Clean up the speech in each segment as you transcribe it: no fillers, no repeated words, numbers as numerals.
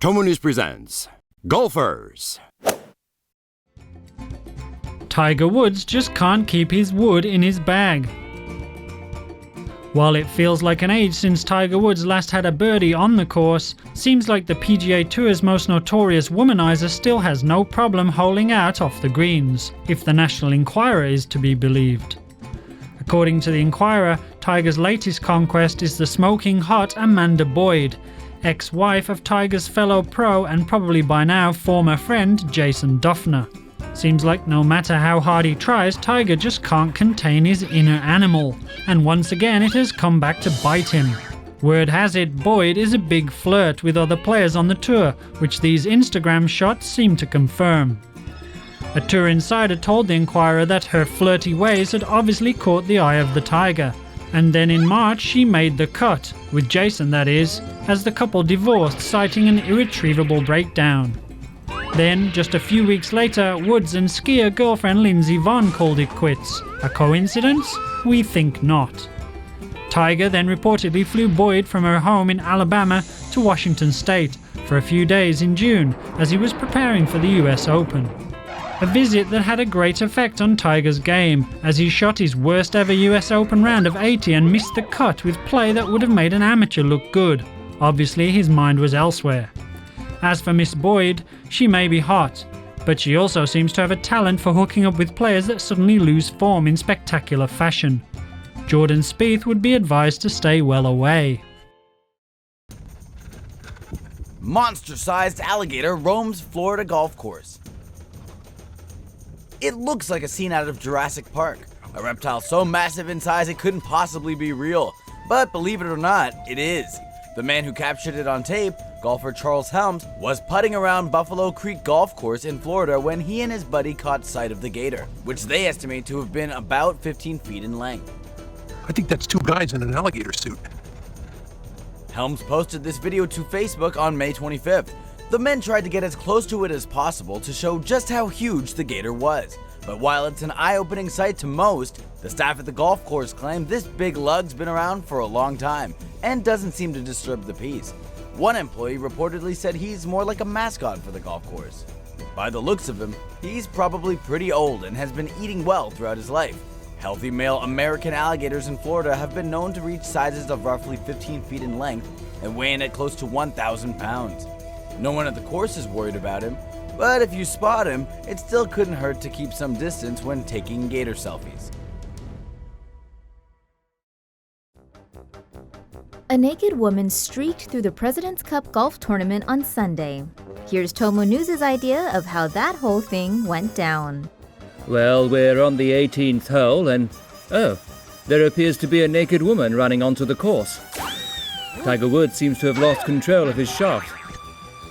TomoNews presents Golfers. Tiger Woods just can't keep his wood in his bag. While it feels like an age since Tiger Woods last had a birdie on the course, seems like the PGA Tour's most notorious womanizer still has no problem holing out off the greens, if the National Enquirer is to be believed. According to the Enquirer, Tiger's latest conquest is the smoking hot Amanda Boyd, ex-wife of Tiger's fellow pro and probably by now former friend Jason Dufner. Seems like no matter how hard he tries, Tiger just can't contain his inner animal, and once again it has come back to bite him. Word has it Boyd is a big flirt with other players on the tour, which these Instagram shots seem to confirm. A tour insider told the Enquirer that her flirty ways had obviously caught the eye of the Tiger, and then in March she made the cut, with Jason that is, as the couple divorced, citing an irretrievable breakdown. Then, just a few weeks later, Woods and skier girlfriend Lindsey Vonn called it quits. A coincidence? We think not. Tiger then reportedly flew Boyd from her home in Alabama to Washington State for a few days in June as he was preparing for the US Open. A visit that had a great effect on Tiger's game, as he shot his worst ever US Open round of 80 and missed the cut with play that would have made an amateur look good. Obviously his mind was elsewhere. As for Miss Boyd, she may be hot, but she also seems to have a talent for hooking up with players that suddenly lose form in spectacular fashion. Jordan Spieth would be advised to stay well away. Monster-sized alligator roams Florida golf course. It looks like a scene out of Jurassic Park. A reptile so massive in size it couldn't possibly be real. But believe it or not, it is. The man who captured it on tape, golfer Charles Helms, was putting around Buffalo Creek Golf Course in Florida when he and his buddy caught sight of the gator, which they estimate to have been about 15 feet in length. I think that's two guys in an alligator suit. Helms posted this video to Facebook on May 25th. The men tried to get as close to it as possible to show just how huge the gator was. But while it's an eye-opening sight to most, the staff at the golf course claimed this big lug's been around for a long time and doesn't seem to disturb the peace. One employee reportedly said he's more like a mascot for the golf course. By the looks of him, he's probably pretty old and has been eating well throughout his life. Healthy male American alligators in Florida have been known to reach sizes of roughly 15 feet in length and weigh in at close to 1,000 pounds. No one at the course is worried about him, but if you spot him, it still couldn't hurt to keep some distance when taking gator selfies. A naked woman streaked through the President's Cup golf tournament on Sunday. Here's TomoNews' idea of how that whole thing went down. Well, we're on the 18th hole and, there appears to be a naked woman running onto the course. Tiger Woods seems to have lost control of his shaft.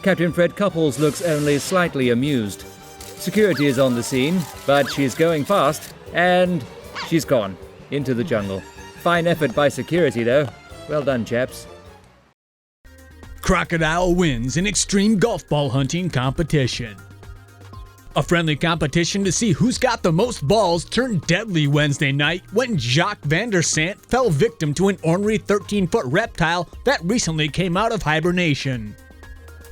Captain Fred Couples looks only slightly amused. Security is on the scene, but she's going fast, and she's gone into the jungle. Fine effort by security, though. Well done, chaps. Crocodile wins an extreme golf ball hunting competition. A friendly competition to see who's got the most balls turned deadly Wednesday night when Jacques Van der Sandt fell victim to an ornery 13-foot reptile that recently came out of hibernation.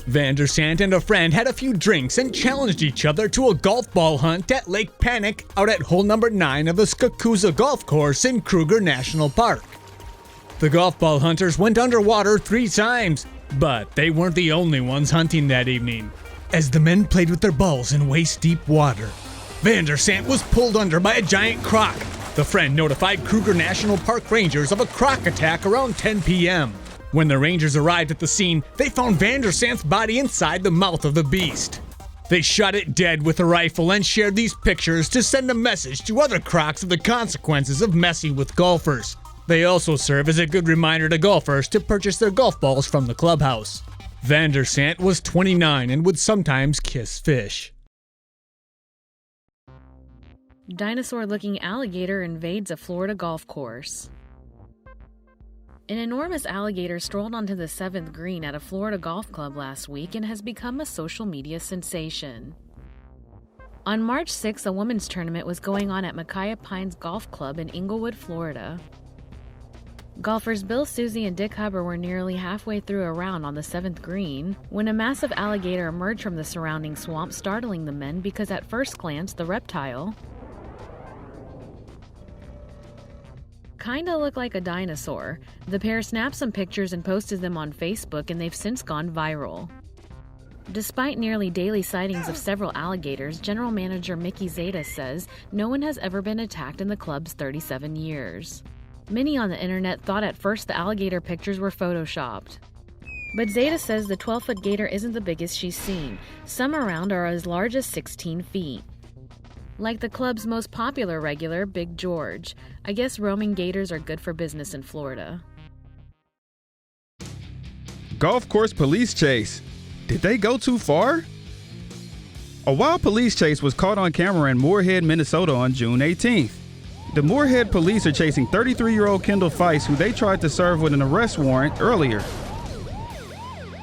Van der Sandt and a friend had a few drinks and challenged each other to a golf ball hunt at Lake Panic out at hole number 9 of the Skakusa Golf Course in Kruger National Park. The golf ball hunters went underwater 3 times, but they weren't the only ones hunting that evening. As the men played with their balls in waist-deep water, Van der Sandt was pulled under by a giant croc. The friend notified Kruger National Park rangers of a croc attack around 10 p.m. When the rangers arrived at the scene, they found Van der Sandt's body inside the mouth of the beast. They shot it dead with a rifle and shared these pictures to send a message to other crocs of the consequences of messing with golfers. They also serve as a good reminder to golfers to purchase their golf balls from the clubhouse. Van der Sandt was 29 and would sometimes kiss fish. Dinosaur-looking alligator invades a Florida golf course. An enormous alligator strolled onto the 7th green at a Florida golf club last week and has become a social media sensation. On March 6, a women's tournament was going on at Micaiah Pines Golf Club in Inglewood, Florida. Golfers Bill, Susie, and Dick Huber were nearly halfway through a round on the 7th green when a massive alligator emerged from the surrounding swamp, startling the men because at first glance, the reptile kinda looked like a dinosaur. The pair snapped some pictures and posted them on Facebook, and they've since gone viral. Despite nearly daily sightings of several alligators, General Manager Mickey Zeta says no one has ever been attacked in the club's 37 years. Many on the internet thought at first the alligator pictures were photoshopped. But Zeta says the 12-foot gator isn't the biggest she's seen. Some around are as large as 16 feet. Like the club's most popular regular, Big George. I guess roaming gators are good for business in Florida. Golf course police chase. Did they go too far? A wild police chase was caught on camera in Moorhead, Minnesota on June 18th. The Moorhead police are chasing 33-year-old Kendall Feist, who they tried to serve with an arrest warrant earlier.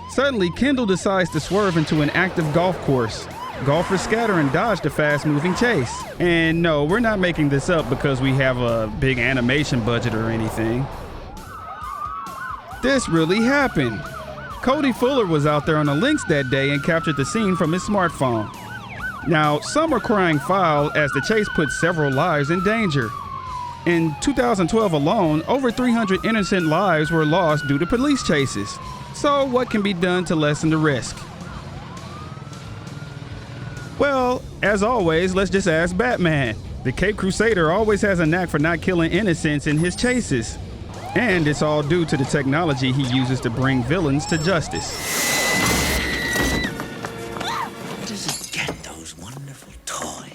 Suddenly, Kendall decides to swerve into an active golf course. Golfers scatter and dodge the fast-moving chase. And no, we're not making this up because we have a big animation budget or anything. This really happened. Cody Fuller was out there on the links that day and captured the scene from his smartphone. Now, some are crying foul as the chase put several lives in danger. In 2012 alone, over 300 innocent lives were lost due to police chases. So what can be done to lessen the risk? Well, as always, let's just ask Batman. The Cape Crusader always has a knack for not killing innocents in his chases. And it's all due to the technology he uses to bring villains to justice. Where does he get those wonderful toys?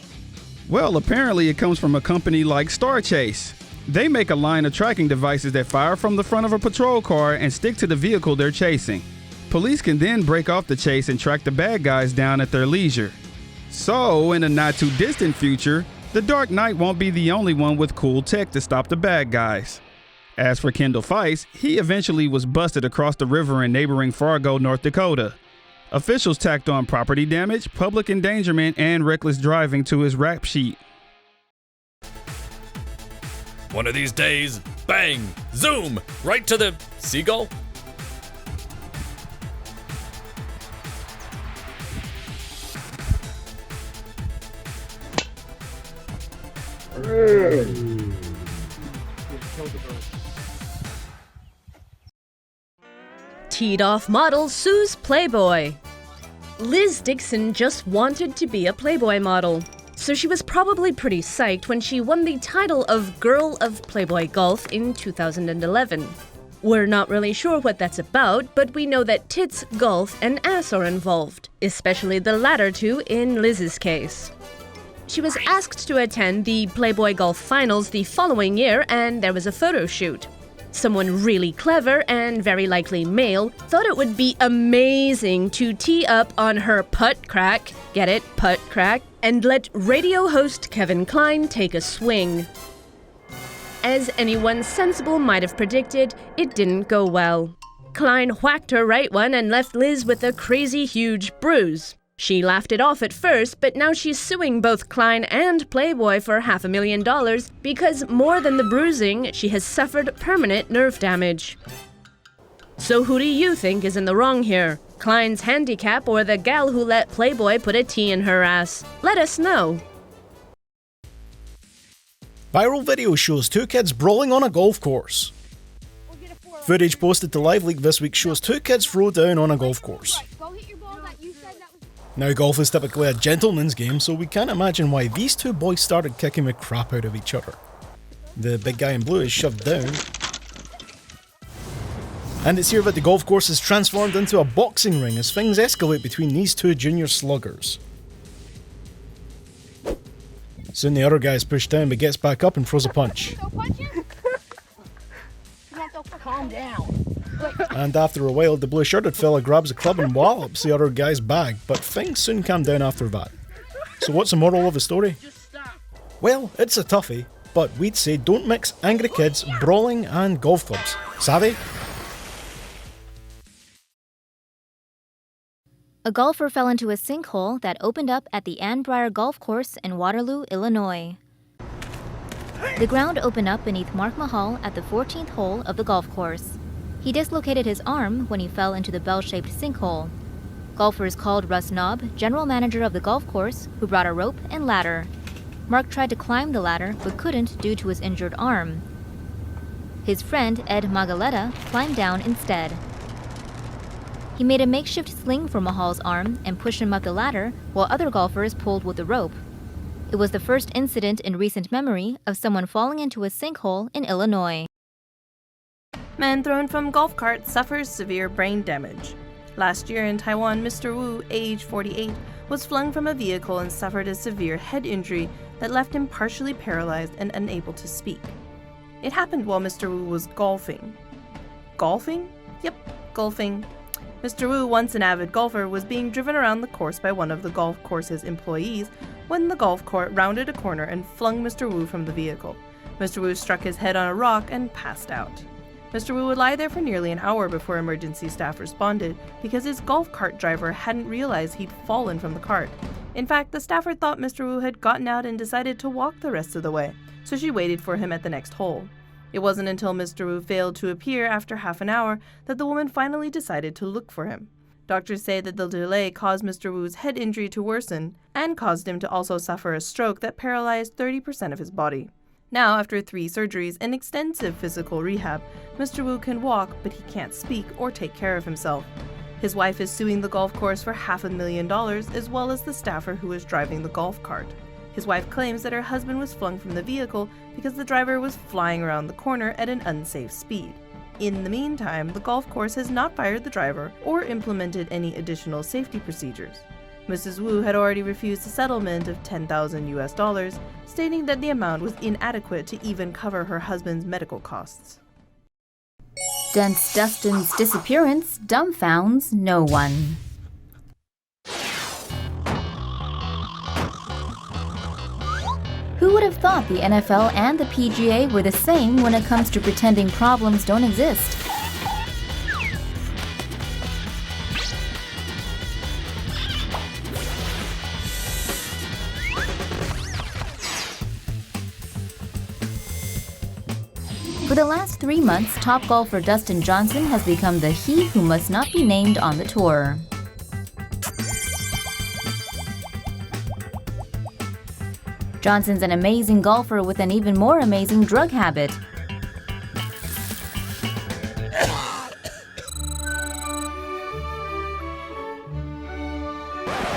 Well, apparently it comes from a company like Star Chase. They make a line of tracking devices that fire from the front of a patrol car and stick to the vehicle they're chasing. Police can then break off the chase and track the bad guys down at their leisure. So, in a not-too-distant future, the Dark Knight won't be the only one with cool tech to stop the bad guys. As for Kendall Feist, he eventually was busted across the river in neighboring Fargo, North Dakota. Officials tacked on property damage, public endangerment, and reckless driving to his rap sheet. One of these days, bang, zoom, right to the seagull. Teed-off model sues Playboy. Liz Dixon just wanted to be a Playboy model, so she was probably pretty psyched when she won the title of Girl of Playboy Golf in 2011. We're not really sure what that's about, but we know that tits, golf, and ass are involved, especially the latter two in Liz's case. She was asked to attend the Playboy Golf Finals the following year, and there was a photo shoot. Someone really clever and very likely male thought it would be amazing to tee up on her putt crack, get it, putt crack, and let radio host Kevin Kline take a swing. As anyone sensible might have predicted, it didn't go well. Kline whacked her right one and left Liz with a crazy huge bruise. She laughed it off at first, but now she's suing both Kline and Playboy for $500,000 because more than the bruising, she has suffered permanent nerve damage. So who do you think is in the wrong here? Kline's handicap or the gal who let Playboy put a tee in her ass? Let us know. Viral video shows two kids brawling on a golf course. Footage posted to LiveLeak this week shows two kids throw down on a golf course. Now, golf is typically a gentleman's game, so we can't imagine why these two boys started kicking the crap out of each other. The big guy in blue is shoved down. And it's here that the golf course is transformed into a boxing ring as things escalate between these two junior sluggers. Soon the other guy is pushed down but gets back up and throws a punch. Calm down. And after a while, the blue-shirted fella grabs a club and wallops the other guy's bag, but things soon calm down after that. So what's the moral of the story? Well, it's a toughie, but we'd say don't mix angry kids, brawling and golf clubs. Savvy? A golfer fell into a sinkhole that opened up at the Ann Briar Golf Course in Waterloo, Illinois. The ground opened up beneath Mark Mahal at the 14th hole of the golf course. He dislocated his arm when he fell into the bell-shaped sinkhole. Golfers called Russ Knobb, general manager of the golf course, who brought a rope and ladder. Mark tried to climb the ladder but couldn't due to his injured arm. His friend, Ed Magaletta, climbed down instead. He made a makeshift sling for Mahal's arm and pushed him up the ladder while other golfers pulled with the rope. It was the first incident in recent memory of someone falling into a sinkhole in Illinois. Man thrown from golf cart suffers severe brain damage. Last year in Taiwan, Mr. Wu, age 48, was flung from a vehicle and suffered a severe head injury that left him partially paralyzed and unable to speak. It happened while Mr. Wu was golfing. Golfing? Yep, golfing. Mr. Wu, once an avid golfer, was being driven around the course by one of the golf course's employees when the golf cart rounded a corner and flung Mr. Wu from the vehicle. Mr. Wu struck his head on a rock and passed out. Mr. Wu would lie there for nearly an hour before emergency staff responded because his golf cart driver hadn't realized he'd fallen from the cart. In fact, the staffer thought Mr. Wu had gotten out and decided to walk the rest of the way, so she waited for him at the next hole. It wasn't until Mr. Wu failed to appear after half an hour that the woman finally decided to look for him. Doctors say that the delay caused Mr. Wu's head injury to worsen and caused him to also suffer a stroke that paralyzed 30% of his body. Now, after 3 surgeries and extensive physical rehab, Mr. Wu can walk, but he can't speak or take care of himself. His wife is suing the golf course for $500,000 as well as the staffer who was driving the golf cart. His wife claims that her husband was flung from the vehicle because the driver was flying around the corner at an unsafe speed. In the meantime, the golf course has not fired the driver or implemented any additional safety procedures. Mrs. Wu had already refused a settlement of $10,000, stating that the amount was inadequate to even cover her husband's medical costs. Dense Dustin's disappearance dumbfounds no one. Who would have thought the NFL and the PGA were the same when it comes to pretending problems don't exist? For the last 3 months, top golfer Dustin Johnson has become the he who must not be named on the tour. Johnson's an amazing golfer with an even more amazing drug habit.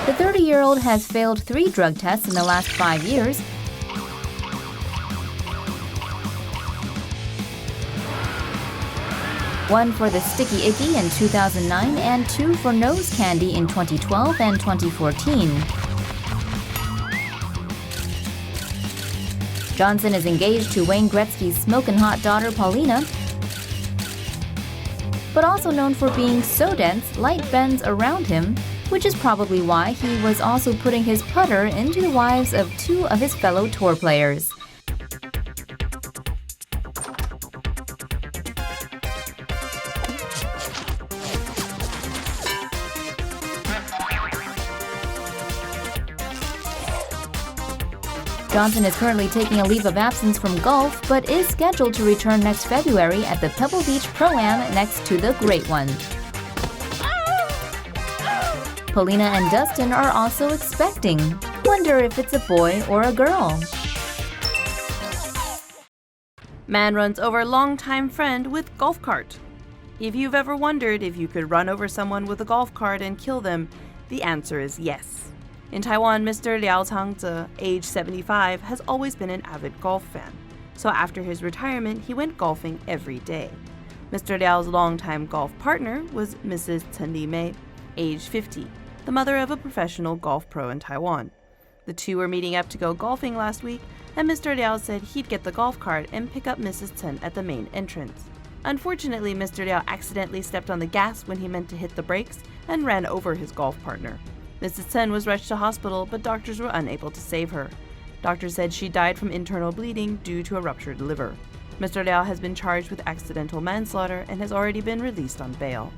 The 30-year-old has failed 3 drug tests in the last 5 years, one for the Sticky Icky in 2009 and 2 for nose candy in 2012 and 2014. Johnson is engaged to Wayne Gretzky's smokin' hot daughter Paulina, but also known for being so dense, light bends around him, which is probably why he was also putting his putter into the wives of 2 of his fellow tour players. Johnson is currently taking a leave of absence from golf, but is scheduled to return next February at the Pebble Beach Pro-Am next to the Great One. Paulina and Dustin are also expecting. Wonder if it's a boy or a girl. Man runs over longtime friend with golf cart. If you've ever wondered if you could run over someone with a golf cart and kill them, the answer is yes. In Taiwan, Mr. Liao Changze, age 75, has always been an avid golf fan. So after his retirement, he went golfing every day. Mr. Liao's longtime golf partner was Mrs. Chen Li-mei, age 50, the mother of a professional golf pro in Taiwan. The two were meeting up to go golfing last week, and Mr. Liao said he'd get the golf cart and pick up Mrs. Chen at the main entrance. Unfortunately, Mr. Liao accidentally stepped on the gas when he meant to hit the brakes and ran over his golf partner. Mrs. Chen was rushed to hospital, but doctors were unable to save her. Doctors said she died from internal bleeding due to a ruptured liver. Mr. Liao has been charged with accidental manslaughter and has already been released on bail.